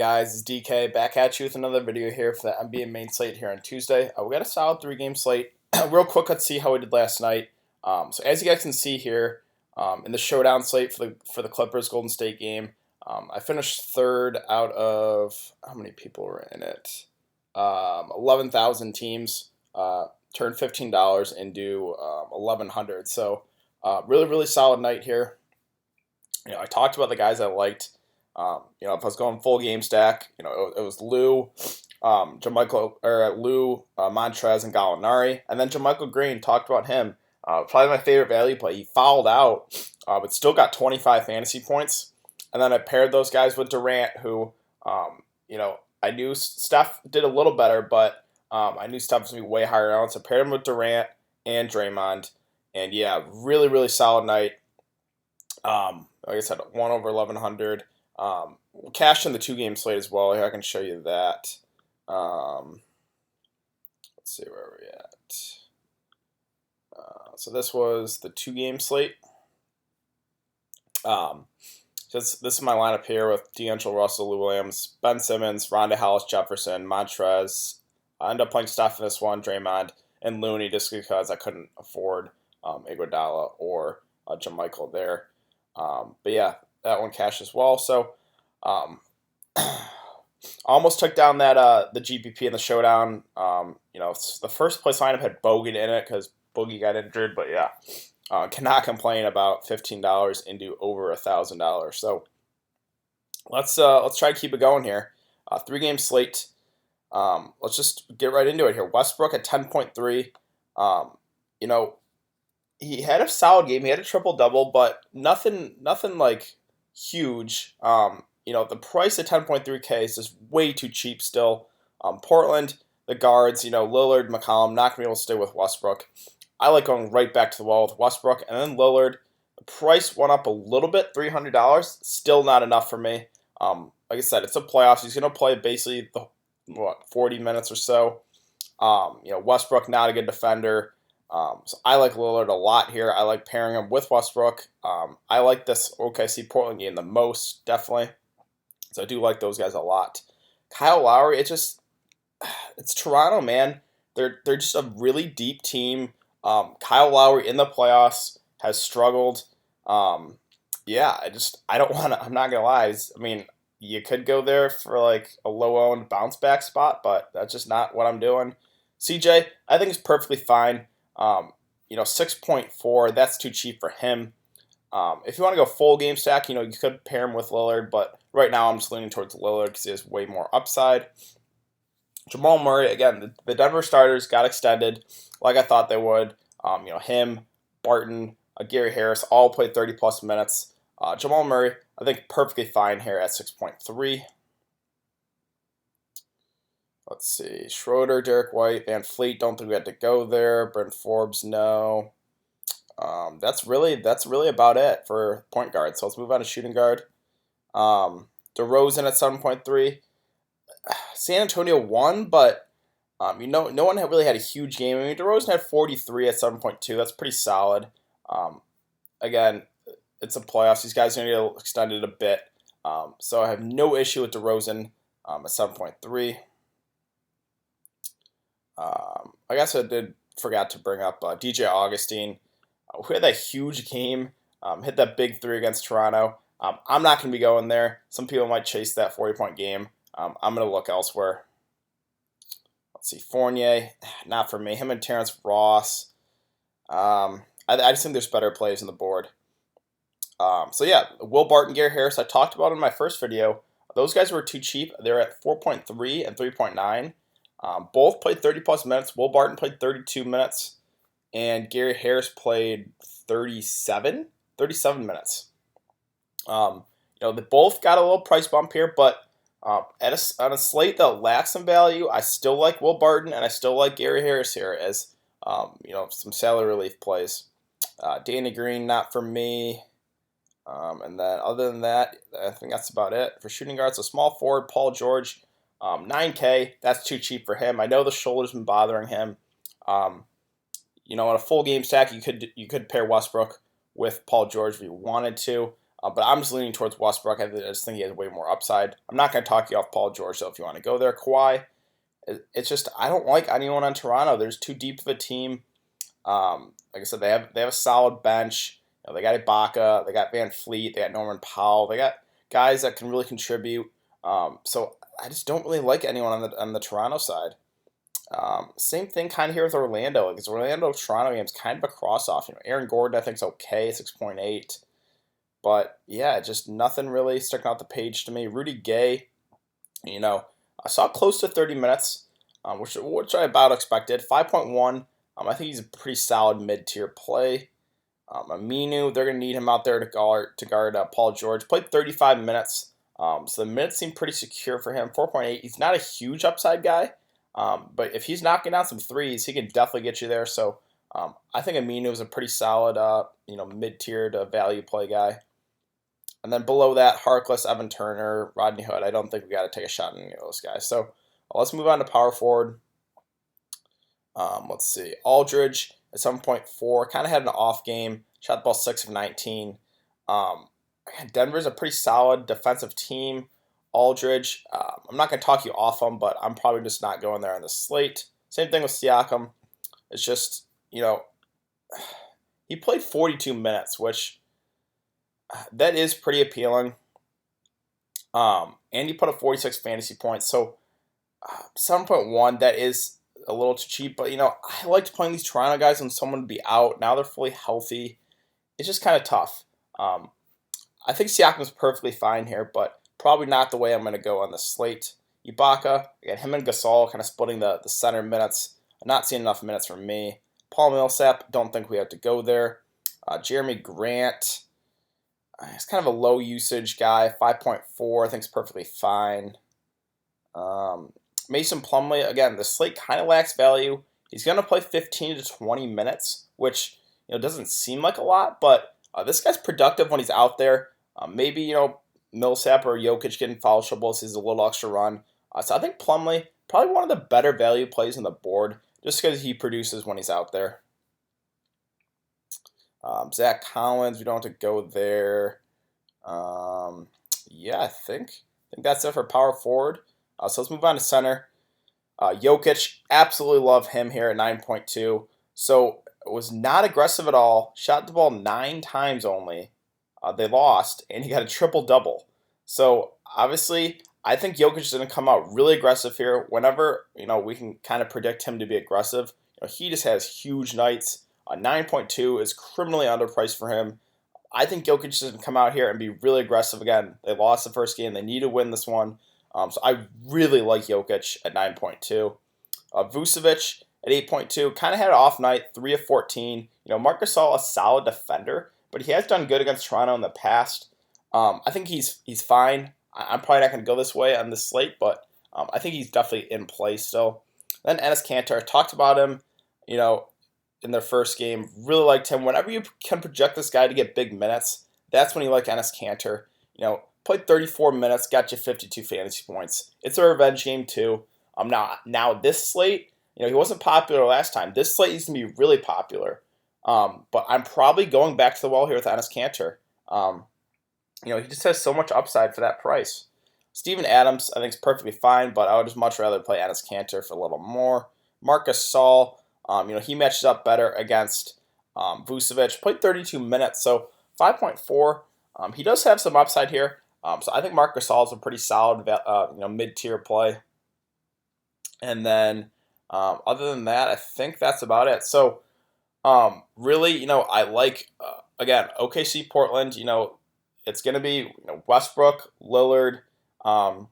Guys, it's DK back at you with another video here for the NBA main slate here on Tuesday. We got a solid 3-game slate. Real quick, let's see how we did last night. So as you guys can see here, in the showdown slate for the Clippers Golden State game, I finished third out of how many people were in it? 11,000 teams. Turned $15 into 1,100. So really solid night here. I talked about the guys I liked. If I was going full game stack, it was Lou, Lou, Montrez, and Gallinari, and then JaMychal Green. Talked about him. Probably my favorite value play. He fouled out, but still got 25 fantasy points. And then I paired those guys with Durant, who, I knew Steph did a little better, but I knew Steph was going to be way higher on. So I paired him with Durant and Draymond, and yeah, really solid night. Like I said, 1 over 1,100. Cashed in the 2-game slate as well. Here I can show you that. Let's see where we're at. So this was the 2-game slate. This is my lineup here with D'Angelo Russell, Lou Williams, Ben Simmons, Rondae Hollis Jefferson, Montrez. I ended up playing Steph in this one, Draymond, and Looney just because I couldn't afford Iguodala or JaMychal there. But yeah, that one cashed as well. So almost took down that the GPP in the showdown. The first place lineup had Bogut in it because Boogie got injured, but yeah, cannot complain about $15 into over $1,000. So let's try to keep it going here. 3-game slate. Let's just get right into it here. Westbrook at 10.3. He had a solid game. He had a triple-double, but nothing like huge. The price at 10.3K is just way too cheap still. Portland, the guards, Lillard, McCollum, not going to be able to stay with Westbrook. I like going right back to the wall with Westbrook. And then Lillard, the price went up a little bit, $300. Still not enough for me. Like I said, it's a playoffs. He's going to play basically 40 minutes or so. Westbrook, not a good defender. So I like Lillard a lot here. I like pairing him with Westbrook. I like this OKC Portland game the most, definitely. So I do like those guys a lot. Kyle Lowry, it's Toronto, man. They're just a really deep team. Kyle Lowry in the playoffs has struggled. I don't want to. I'm not gonna lie. You could go there for like a low-owned bounce back spot, but that's just not what I'm doing. CJ, I think is perfectly fine. 6.4. That's too cheap for him. If you want to go full game stack, you could pair him with Lillard, but right now I'm just leaning towards Lillard because he has way more upside. Jamal Murray, again, the Denver starters got extended like I thought they would. Him, Barton, Gary Harris all played 30-plus minutes. Jamal Murray, I think perfectly fine here at 6.3. Let's see. Schroeder, Derek White, Van Fleet, don't think we had to go there. Brent Forbes, no. That's really about it for point guard. So let's move on to shooting guard. DeRozan at 7.3. San Antonio won, but no one really had a huge game. DeRozan had 43 at 7.2. That's pretty solid. Again, it's a playoffs. These guys are going to get extended a bit. So I have no issue with DeRozan at 7.3. I guess I did forget to bring up DJ Augustine, who had that huge game, hit that big 3 against Toronto. I'm not going to be going there. Some people might chase that 40-point game. I'm going to look elsewhere. Let's see, Fournier, not for me. Him and Terrence Ross. I just think there's better plays on the board. Will Barton, Gary Harris, I talked about in my first video. Those guys were too cheap. They're at 4.3 and 3.9. Both played 30-plus minutes. Will Barton played 32 minutes, and Gary Harris played 37 minutes. They both got a little price bump here, but on a slate that lacks some value, I still like Will Barton, and I still like Gary Harris here as, some salary relief plays. Danny Green, not for me. And then other than that, I think that's about it. For shooting guards, so small forward, Paul George, 9K, that's too cheap for him. I know the shoulder's been bothering him. On a full game stack, you could pair Westbrook with Paul George if you wanted to. But I'm just leaning towards Westbrook. I just think he has way more upside. I'm not going to talk you off Paul George, though, if you want to go there. Kawhi, it's just I don't like anyone on Toronto. There's too deep of a team. Like I said, they have a solid bench. They got Ibaka, they got Van Fleet, they got Norman Powell, they got guys that can really contribute. So I just don't really like anyone on the Toronto side. Same thing kind of here with Orlando. Because Orlando Toronto game's kind of a cross off. Aaron Gordon I think's okay, 6.8. But yeah, just nothing really sticking out the page to me. Rudy Gay, I saw close to 30 minutes, which I about expected. 5.1. I think he's a pretty solid mid-tier play. Aminu, they're going to need him out there to guard Paul George. Played 35 minutes, so the minutes seem pretty secure for him. 4.8. He's not a huge upside guy, but if he's knocking down some threes, he can definitely get you there. So I think Aminu is a pretty solid, mid-tier to value play guy. And then below that, Harkless, Evan Turner, Rodney Hood. I don't think we got to take a shot on any of those guys. So let's move on to power forward. Let's see. Aldridge at 7.4. Kind of had an off game. Shot the ball 6 of 19. Denver's a pretty solid defensive team. Aldridge, I'm not going to talk you off him, but I'm probably just not going there on the slate. Same thing with Siakam. It's just, he played 42 minutes, which that is pretty appealing. And he put up 46 fantasy points. So 7.1, that is a little too cheap. But, I liked playing these Toronto guys when someone would be out. Now they're fully healthy. It's just kind of tough. I think Siakam's perfectly fine here, but probably not the way I'm going to go on the slate. Ibaka, again, him and Gasol kind of splitting the center minutes. I'm not seeing enough minutes from me. Paul Millsap, don't think we have to go there. Jeremy Grant, he's kind of a low usage guy. 5.4, I think is perfectly fine. Mason Plumlee, again, the slate kind of lacks value. He's going to play 15 to 20 minutes, which doesn't seem like a lot, but this guy's productive when he's out there. Maybe, Millsap or Jokic getting foul trouble, so he's a little extra run. So I think Plumlee, probably one of the better value plays on the board, just because he produces when he's out there. Zach Collins, we don't have to go there. I think that's it for power forward. So let's move on to center. Jokic, absolutely love him here at 9.2. So it was not aggressive at all. Shot the ball 9 times only. They lost, and he got a triple-double. So obviously, I think Jokic is going to come out really aggressive here. Whenever we can kind of predict him to be aggressive, he just has huge nights. 9.2 is criminally underpriced for him. I think Jokic is going to come out here and be really aggressive again. They lost the first game. They need to win this one. So I really like Jokic at 9.2. Vucevic at 8.2, kind of had an off night, 3 of 14. Marc Gasol, a solid defender, but he has done good against Toronto in the past. I think he's fine. I'm probably not going to go this way on this slate, but I think he's definitely in play still. Then Enes Kanter, talked about him, in their first game. Really liked him. Whenever you can project this guy to get big minutes, that's when you like Enes Kanter. Played 34 minutes, got you 52 fantasy points. It's a revenge game too. Now this slate, he wasn't popular last time. This slate is going to be really popular. But I'm probably going back to the well here with Enes Kanter. He just has so much upside for that price. Steven Adams, I think, is perfectly fine, but I would just much rather play Enes Kanter for a little more. Marc Gasol, he matches up better against Vucevic. Played 32 minutes, so 5.4. He does have some upside here. So I think Marc Gasol is a pretty solid, mid-tier play. And then, other than that, I think that's about it. So, really, I like, again, OKC Portland. It's going to be Westbrook, Lillard, and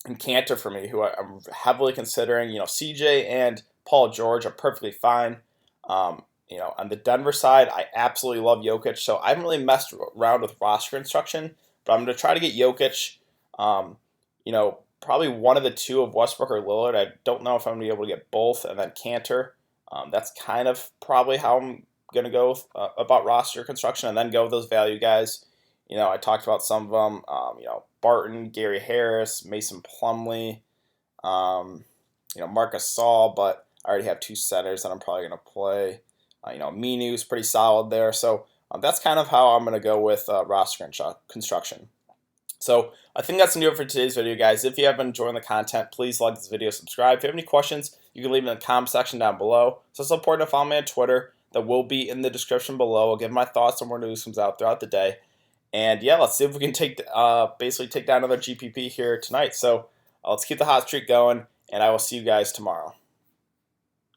Kanter for me, who I'm heavily considering. CJ and Paul George are perfectly fine. On the Denver side, I absolutely love Jokic, so I haven't really messed around with roster construction, but I'm going to try to get Jokic, probably one of the two of Westbrook or Lillard. I don't know if I'm going to be able to get both, and then Kanter. That's kind of probably how I'm going to go about roster construction, and then go with those value guys. I talked about some of them, Barton, Gary Harris, Mason Plumlee, Marc Gasol, but I already have 2 centers that I'm probably going to play. Minu's pretty solid there. So That's kind of how I'm going to go with roster construction. So I think that's going to do it for today's video, guys. If you have been enjoying the content, please like this video, subscribe. If you have any questions, you can leave them in the comment section down below. So it's important to follow me on Twitter. That will be in the description below. I'll give my thoughts on where news comes out throughout the day. And yeah, let's see if we can basically take down another GPP here tonight. So let's keep the hot streak going, and I will see you guys tomorrow.